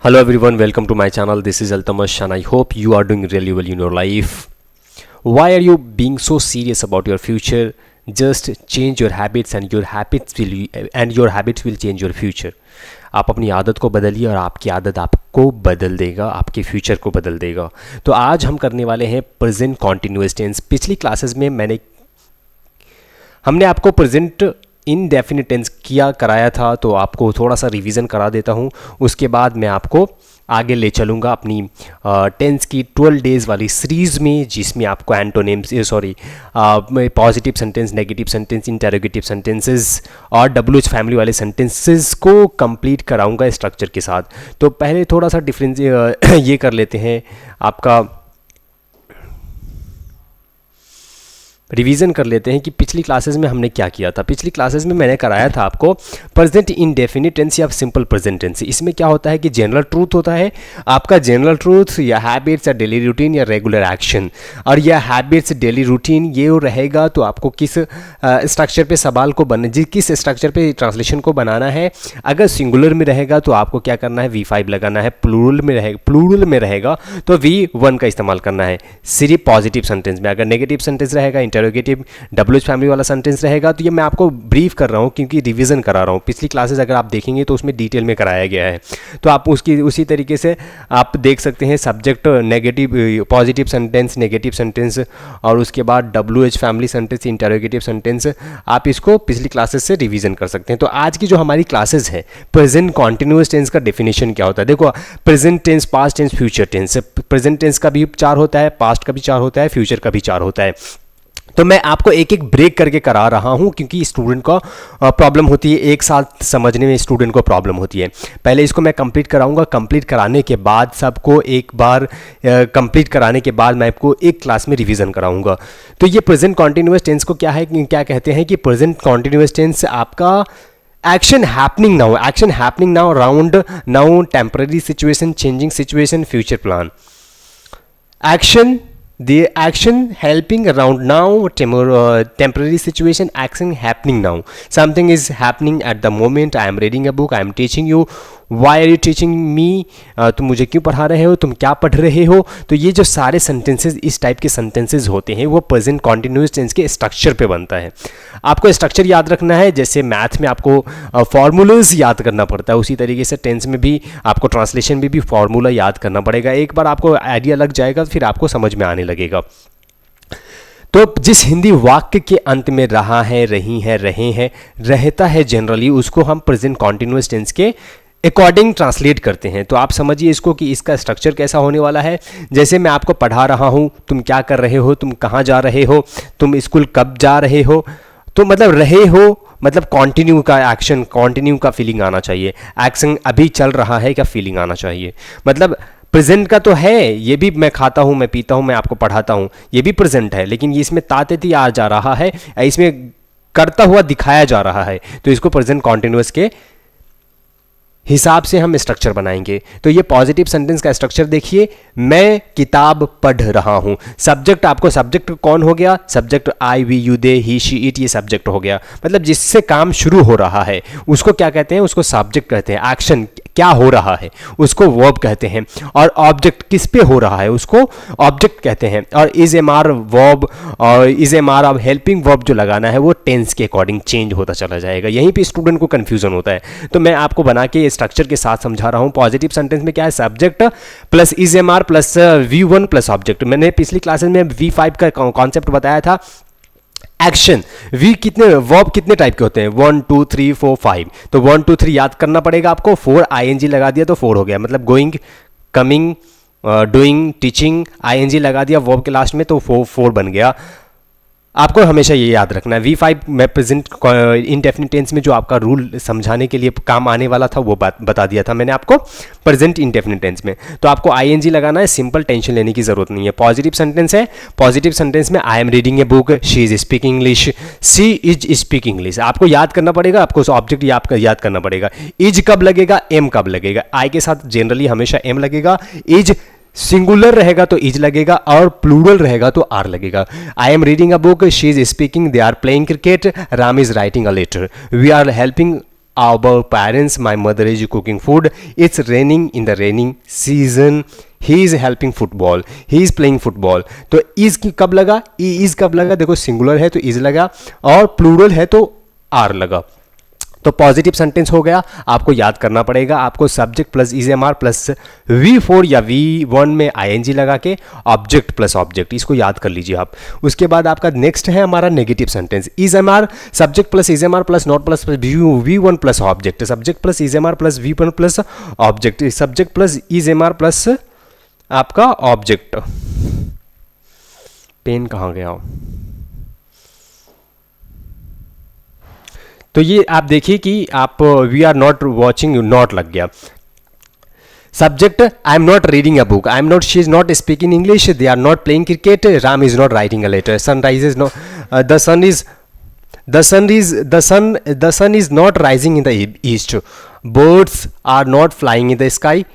Hello everyone, welcome to my channel. This is Altamash and I hope you are doing really well in your life. Why are you being so serious about your future? Just change your habits and your habits will change your future. आप अपनी आदत को बदलिए और आपकी आदत आपको बदल देगा, आपके फ्यूचर को बदल देगा। तो आज हम करने वाले हैं प्रेजेंट कॉन्टिन्यूअस टेंस। पिछली क्लासेस में हमने आपको प्रेजेंट इनडेफिनिट टेंस कराया था, तो आपको थोड़ा सा रिवीजन करा देता हूँ। उसके बाद मैं आपको आगे ले चलूँगा अपनी टेंस की 12 डेज़ वाली सीरीज़ में, जिसमें आपको antonyms positive sentence, negative sentence, interrogative sentences और WH फैमिली वाले सेंटेंसेस को कंप्लीट कराऊंगा स्ट्रक्चर के साथ। तो पहले थोड़ा सा डिफरेंस ये कर लेते हैं, आपका रिवीजन कर लेते हैं कि पिछली क्लासेस में हमने क्या किया था। पिछली क्लासेस में मैंने कराया था आपको प्रेजेंट इंडेफिनिट टेंस या सिंपल प्रेजेंट टेंस। इसमें क्या होता है कि जनरल ट्रूथ होता है, आपका जनरल ट्रूथ या हैबिट्स या डेली रूटीन या रेगुलर एक्शन। और यह हैबिट्स डेली रूटीन ये रहेगा, तो आपको किस स्ट्रक्चर पे सवाल को किस स्ट्रक्चर पे ट्रांसलेशन को बनाना है। अगर सिंगुलर में रहेगा तो आपको क्या करना है, V5 लगाना है। प्लूरल में रहेगा तो V1 का इस्तेमाल करना है सिर्फ पॉजिटिव सेंटेंस में। अगर नेगेटिव सेंटेंस रहेगा, इंटरोगेटिव WH फैमिली वाला सेंटेंस रहेगा। तो ये मैं आपको ब्रीफ कर रहा हूँ क्योंकि रिवीजन करा रहा हूँ। पिछली क्लासेस अगर आप देखेंगे तो उसमें डिटेल में कराया गया है, तो आप उसी तरीके से आप देख सकते हैं। Subject negative, positive sentence, negative sentence और उसके बाद WH family sentence, interrogative sentence, आप इसको पिछली क्लासेस से रिवीजन कर सकते हैं। तो आज की जो हमारी क्लासेस है, प्रेजेंट कॉन्टिन्यूअस टेंस का डेफिनेशन क्या होता है। देखो, present tense, past tense, future tense. Present tense का भी 4 होता है, पास्ट का भी 4 होता है, फ्यूचर का भी 4 होता है। तो मैं आपको एक एक ब्रेक करके करा रहा हूं क्योंकि स्टूडेंट को प्रॉब्लम होती है, एक साथ समझने में स्टूडेंट को प्रॉब्लम होती है। पहले इसको मैं कंप्लीट कराऊंगा, कंप्लीट कराने के बाद सबको एक बार कंप्लीट कराने के बाद मैं आपको एक क्लास में रिवीजन कराऊंगा। तो ये प्रेजेंट कॉन्टिन्यूअस टेंस को क्या कहते हैं कि प्रेजेंट कॉन्टिन्यूअस टेंस आपका action happening now, around now, temporary situation, changing situation, future plan. The action helping around now, temporary situation, action happening now. Something is happening at the moment. I am reading a book. I am teaching you. Why are you teaching me? तुम मुझे क्यों पढ़ा रहे हो, तुम क्या पढ़ रहे हो। तो ये जो सारे सेंटेंसेस, इस टाइप के सेंटेंसेस होते हैं, वो प्रेजेंट कॉन्टिन्यूअस टेंस के स्ट्रक्चर पे बनता है। आपको स्ट्रक्चर याद रखना है, जैसे मैथ में आपको फॉर्मूलाज याद करना पड़ता है, उसी तरीके से टेंस में भी आपको ट्रांसलेशन में भी फॉर्मूला याद करना पड़ेगा। एक बार आपको आइडिया लग जाएगा, फिर आपको समझ में आने लगेगा। तो जिस हिंदी वाक्य के अंत में रहा है, रही है, रहे हैं, रहता है जनरली, उसको हम प्रेजेंट कॉन्टिन्यूअस टेंस के अकॉर्डिंग ट्रांसलेट करते हैं। तो आप समझिए इसको कि इसका स्ट्रक्चर कैसा होने वाला है। जैसे मैं आपको पढ़ा रहा हूँ, तुम क्या कर रहे हो, तुम कहाँ जा रहे हो, तुम स्कूल कब जा रहे हो। तो मतलब रहे हो मतलब कंटिन्यू का एक्शन, कंटिन्यू का फीलिंग आना चाहिए। एक्शन अभी चल रहा है का फीलिंग आना चाहिए। मतलब प्रेजेंट का तो है, ये भी मैं खाता हूँ, मैं पीता हूँ, मैं आपको पढ़ाता हूँ, ये भी प्रेजेंट है, लेकिन ये इसमें तातेती आ जा रहा है, इसमें करता हुआ दिखाया जा रहा है। तो इसको प्रेजेंट कॉन्टिन्यूअस के हिसाब से हम स्ट्रक्चर बनाएंगे। तो ये पॉजिटिव सेंटेंस का स्ट्रक्चर देखिए, मैं किताब पढ़ रहा हूँ। सब्जेक्ट, आपको सब्जेक्ट कौन हो गया, subject I, we, you, they, he, she, it, ये सब्जेक्ट हो गया। मतलब जिससे काम शुरू हो रहा है उसको क्या कहते हैं, उसको सब्जेक्ट कहते हैं। एक्शन क्या हो रहा है उसको वर्ब कहते हैं, और ऑब्जेक्ट किस पे हो रहा है उसको ऑब्जेक्ट कहते हैं। और इज एम आर वर्ब और इज एम आर अब हेल्पिंग वर्ब जो लगाना है वो टेंस के अकॉर्डिंग चेंज होता चला जाएगा। यहीं पे स्टूडेंट को कंफ्यूजन होता है। तो मैं आपको बना के स्ट्रक्चर के साथ समझा रहा हूं। पॉजिटिव सेंटेंस में क्या है, subject plus is am are plus V1 plus object. मैंने पिछली क्लासेस में V5 का कॉन्सेप्ट बताया था। एक्शन, वर्ब कितने टाइप के होते हैं, 1 2 3 4 5। तो 1 2 3 याद करना पड़ेगा आपको। 4 ING लगा दिया तो 4 हो गया, मतलब going, coming, doing, teaching, ING लगा दिया वर्ब के लास्ट में तो 4 बन गया। आपको हमेशा ये याद रखना है। V5 में प्रेजेंट इंडेफिनिट टेंस में जो आपका रूल समझाने के लिए काम आने वाला था वो बता दिया था मैंने आपको प्रेजेंट इंडेफिनिट टेंस में। तो आपको ING लगाना है, सिंपल, टेंशन लेने की जरूरत नहीं है। पॉजिटिव सेंटेंस है, पॉजिटिव सेंटेंस में I am reading a book, she is speaking English, she is speaking English. आपको याद करना पड़ेगा, आपको उस ऑब्जेक्ट याद करना पड़ेगा। इज कब लगेगा, एम कब लगेगा। आई के साथ जनरली हमेशा एम लगेगा। इज सिंगुलर रहेगा तो इज लगेगा और प्लूरल रहेगा तो आर लगेगा। I am reading a book, she is speaking, they are playing cricket, Ram is writing a letter, we are helping our parents, my mother is cooking food, it's raining in the raining season, he is helping football, he is playing football। तो is कब लगा, is कब लगा, देखो singular है तो is लगा और प्लूरल है तो आर लगा। तो पॉजिटिव सेंटेंस हो गया। आपको याद करना पड़ेगा, आपको subject plus is am are plus V4 या V1 में ING लगा के ऑब्जेक्ट प्लस ऑब्जेक्ट, इसको याद कर लीजिए आप। उसके बाद आपका नेक्स्ट है हमारा negative sentence, is am are subject plus is am are plus not plus V1 plus object, subject plus is am are plus V1 plus object, subject plus is am are plus आपका object. Pen कहाँ गया? तो ये आप देखिए कि आप we are not watching, not लग गया। Subject I am not reading a book, I am not, she is not speaking English, they are not playing cricket, Ram is not writing a letter, sunrise is not, the sun is not rising in the east, birds are not flying in the sky.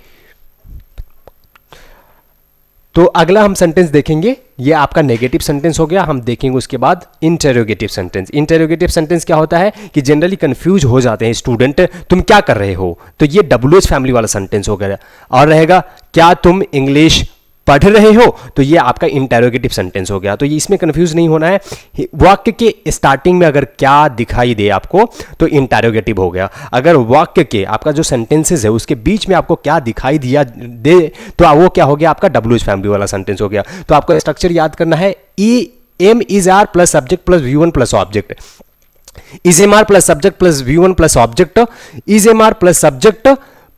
तो अगला हम sentence देखेंगे, ये आपका negative sentence हो गया। हम देखेंगे उसके बाद इंटेरोगेटिव सेंटेंस। इंटेरोगेटिव सेंटेंस क्या होता है कि जनरली कंफ्यूज हो जाते हैं स्टूडेंट, तुम क्या कर रहे हो, तो ये WH फैमिली वाला सेंटेंस हो गया। और रहेगा क्या तुम इंग्लिश पढ़ रहे हो, तो ये आपका इंटेरोगेटिव सेंटेंस हो गया। तो ये इसमें कंफ्यूज नहीं होना है, वाक्य के स्टार्टिंग में अगर क्या दिखाई दे आपको तो इंटेरोगेटिव हो गया। अगर वाक्य के आपका जो सेंटेंसेस है उसके बीच में आपको क्या दिखाई दिया दे तो वो क्या हो गया, आपका WH फैमिली वाला सेंटेंस हो गया। तो आपको स्ट्रक्चर याद करना है, am is are plus subject plus V1 plus object, is am are plus subject plus V1 plus object, is am are plus subject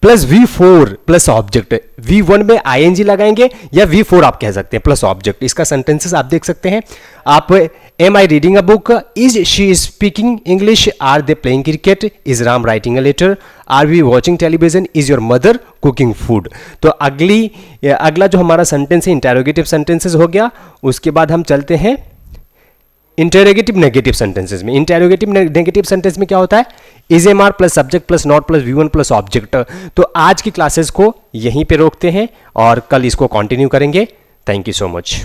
plus V4 plus object, V1 में ING लगाएंगे या V4 आप कह सकते हैं प्लस ऑब्जेक्ट। इसका sentences आप देख सकते हैं। आप am I reading a book, is she speaking English, are they playing cricket, is Ram writing a letter, are we watching television, is your mother cooking food. तो अगला जो हमारा सेंटेंस है इंटेरोगेटिव सेंटेंसेस हो गया। उसके बाद हम चलते हैं इंटेरोगेटिव नेगेटिव सेंटेंसेस में। इंटेरोगेटिव नेगेटिव सेंटेंस में क्या होता है, is am are plus subject plus not plus V1 plus object. तो आज की क्लासेस को यहीं पे रोकते हैं और कल इसको कंटिन्यू करेंगे। Thank you so much.